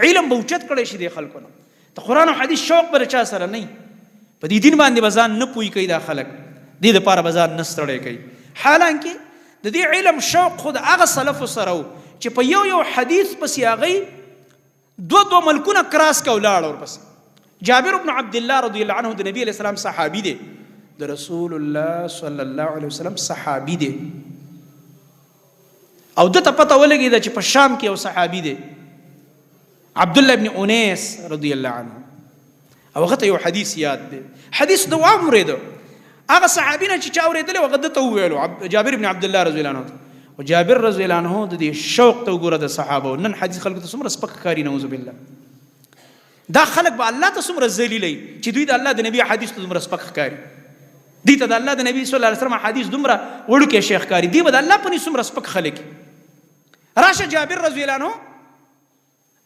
علم به اوچت کړی شي د خلکو نه. د قرآن او حدیث شوق به چا سره نه په دې دین باندې به ځان نه پوي کوي دا خلک، دې دپاره به ځان نه ستړی کوي. حالانکه د دې علم شوق خو د هغه سلفو سره و چې په یو حدیث پسې هغوی دو ملکونه کراس که ولاړ ورپسې. جابر بن عبدالله رضی الله عنه د نبی علیه السلام صحابي دی، د رسول الله صلی الله علیه وسلم صحابي دی، او دته پته ولګېده چې په شام کې یو صحابي دی عبدالله ابن انیس رضی الله عنه، او هغه ته یو حدیث یاد دی. حدیث د واورېده هغه صحابي نه چې چا اورېدلی هغه دته وویلو جابر بن عبدالله رضی الله عنه. او جابر رضی الله عنه د دې شوق ته وګوره د صحابه. نن حدیث خلکو ته څومره سپک ښکاري، نعوذ بالله. دا خلک به الله ته څومره ذلیلوي چې دوی د الله د نبي حدیث ته دومره سپک ښکاري، دوی ته د الله د نبي صلی الله علیه وسلم حدیث دومره وړوکی شی ښکاري، دوی به د الله په نس څومره سپک خلک. راشه جابر رضی الله عنه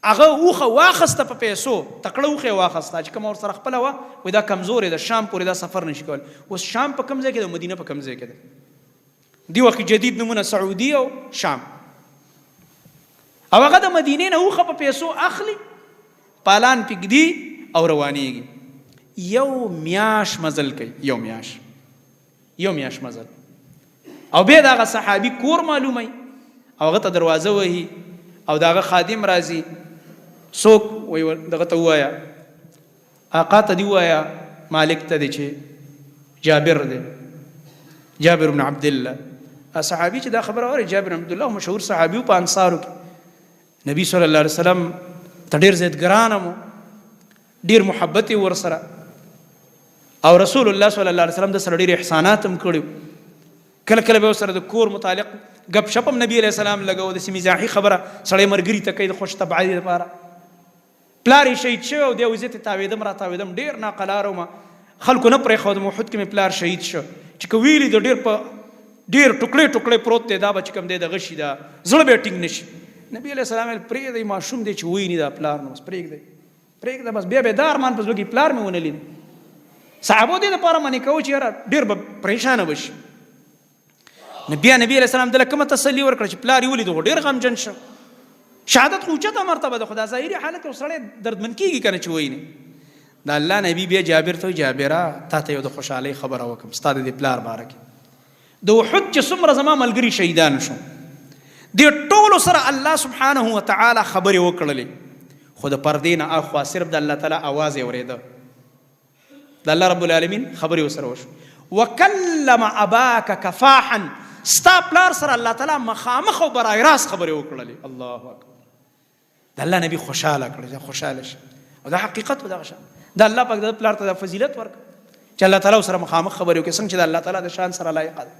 هغه اوښه واخسته په پیسو، تکړه اوښه یې واخسته چې کومه ورسره خپله وه، وایي دا کمزورې ده، شام پورې دا سفر نشي کولی. اوس شام په کوم ځای کې ده؟ مدینه په کوم ځای کې ده؟ دی وخت جدید نمونه سعودي او شام. او هغه د مدینې نه اوښه په پیسو اخلي، پالان پږدي او روانېږي. یو میاش مزل کوي، یو میاش مزل. او بیا د هغه صحابي کور معلوموي او هغه ته دروازه وهي او د هغه خادم راځي، څوک وایي دغه ته ووایه، آقا ته دې ووایه، مالک ته دی چې جابر دی، جابر بن عبدالله. صحابي چې دا خبره اوري، جابر بن عبدالله مشهور صحابي په انصارو کې، نبی صلی الله علیه وسلم ته ډېر زیات ګرانه و، ډېر محبت یې ورسره، او رسول الله صلی الله علیه وسلم د سره ډېر احسانات هم کړي. کله کله به ورسره د کور متعلق ګپ شپ هم نبی علیه السلام لګو، داسې مزاحي خبره سړی ملګري ته کوي د خوش طبعۍ لپاره. پلار یې شهید شوی او دی وایي زه ترې تاوېدم را تاوېدم، ډېر ناقلاره وم، خلکو نه پرېښودم، احد کې مې پلار شهید شو. چې که ویلي د ډېر ټوکړې پروت دی، دا به چې کوم دی دغه شي، دا زړه به یې ټینګ نه شي. نبی علیه السلام ویل پرېږدئ، ماشوم دی چې وایي نه دا پلار، نو بس پرېږده بس. بیا به دا ارمان په زړه کې پلار مې ونه لید. صحابو دې دپاره منې کوو چې یاره ډېر به پریشانه به شي. بیا نبی علیه السلام دله کومه تسلي ورکړه چې پلار یې ولید خو ډېر غمجن شه. شهادت خو اوچته مرتبه ده، خو دا ظاهري حالت کې سړی دردمن کېږي که نه چې وایي نه. د الله نبی بیا جابر ته وایي جابره تا ته یو د خوشحالۍ خبره وکړم ستا د دې پلار باره کې. د احد چې څومره زما ملګري شهیدان شو، دې ټولو سره الله سبحانه وتعالی خبرې وکړلې، خو د پردې نه اخوا صرف د الله تعالی اواز یې اورېده، د الله رب العالمین خبرې ورسره وشو. وکلم اباک کفاحا، ستا پلار سره الله تعالی مخامخ او برای راست خبرې وکړلې. الله اکبر. د الله نبی خوشحاله کړی، خوشحاله شي. او دا حقیقت و دغه شان د الله پاک د پلار ته د فضیلت ورکړه چې الله تعالی سره مخامخ خبرې وکړي، څنګه چې د الله تعالی د شان سره لایق ده.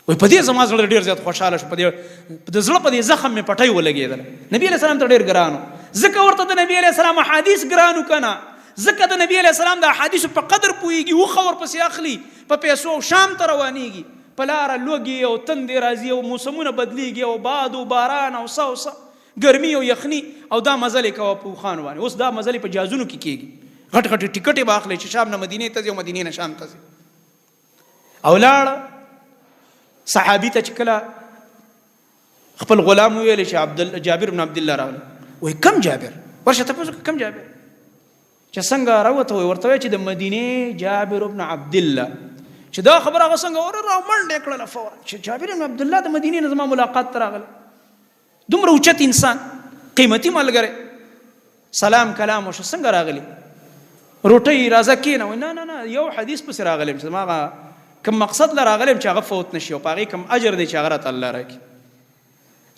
وایي په دې زما زړه ډېر زیات خوشحاله شو، د زړه په دې زخم مې پټۍ ولګېدله. نبي علیه السلام ته ډېر ګران و، ځکه ورته د نبي علیه السلام احادیث ګران و که نه، ځکه د نبي علیه السلام د احادیثو په قدر پوهېږي، اوښه ورپسې اخلي، په پیسو او شام ته روانېږي، په لاره لوږې او تندې راځي او موسمونه بدلیږي او باد او باران او څه ګرمي او یخني، او دا مزل یې کوه په اوښانو باندې. اوس دا مزل یې په جازونو کې کېږي، غټ غټې ټکټې به اخلي چې شام نه مدینې ته ځي او مدینې نه شام ته ځي. او لاړه صحابي ته چې کله خپل غلام وویل چې جابر بن عبدالله راغلی، وایي کم جابر؟ ورشه تپوس وکړه کم جابر؟ چې څنګه راوته وایي ورته وایي چې د مدینې جابر بن عبدالله. چې دا خبره هغه څنګه راومنډې کړله فورا چې جابر بن عبدالله د مدینې نه زما ملاقات ته راغلی، دومره اوچت انسان، قیمتي ملګری. سلام کلام وشو، څنګه راغلی؟ روټۍ راځه کېنه. وایي نه نه نه، یو حدیث پسې راغلی یم چې زما هغه کوم مقصد له راغلی یم چې هغه فوت نه شي او په هغې کوم اجر دی چې هغه راته الله راکړي.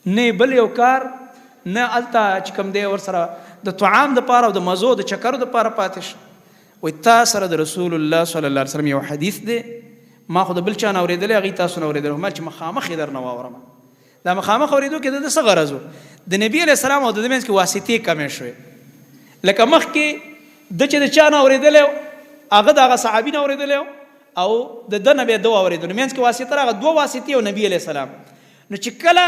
نه بل یو کار، نه هلته چې کوم دی ورسره د طعام دپاره او د مزو د چکرو دپاره پاتې شه. وایي تا سره د رسول الله صلی الله علیه وسلم یو حدیث دی، ما خو د بل چا نه اورېدلی، هغوی تاسو نه اورېدلی، ما چې مخامخ یې در نه واورم. دا مخامخ اورېدو کې د ده څه غرض و؟ د نبي علیه السلام او د ده منځ کې واسطې کمې شوې. لکه مخکې ده چې د چا نه اورېدلی هغه د هغه صحابي نه اورېدلی او د ده نه بیا ده واورېدو، نو منځ کې واسطه راغله، دوه واسطې او نبي علیه السلام. نو چې کله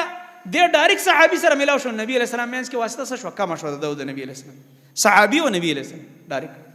دی ډایرکټ صحابي سره ملاو شو، نبي علیه السلام منځ کې واسطه څه شوه؟ کمه شوه د ده او د نبي علیه السلام، صحابي او نبي علیه السلام ډایرکټ.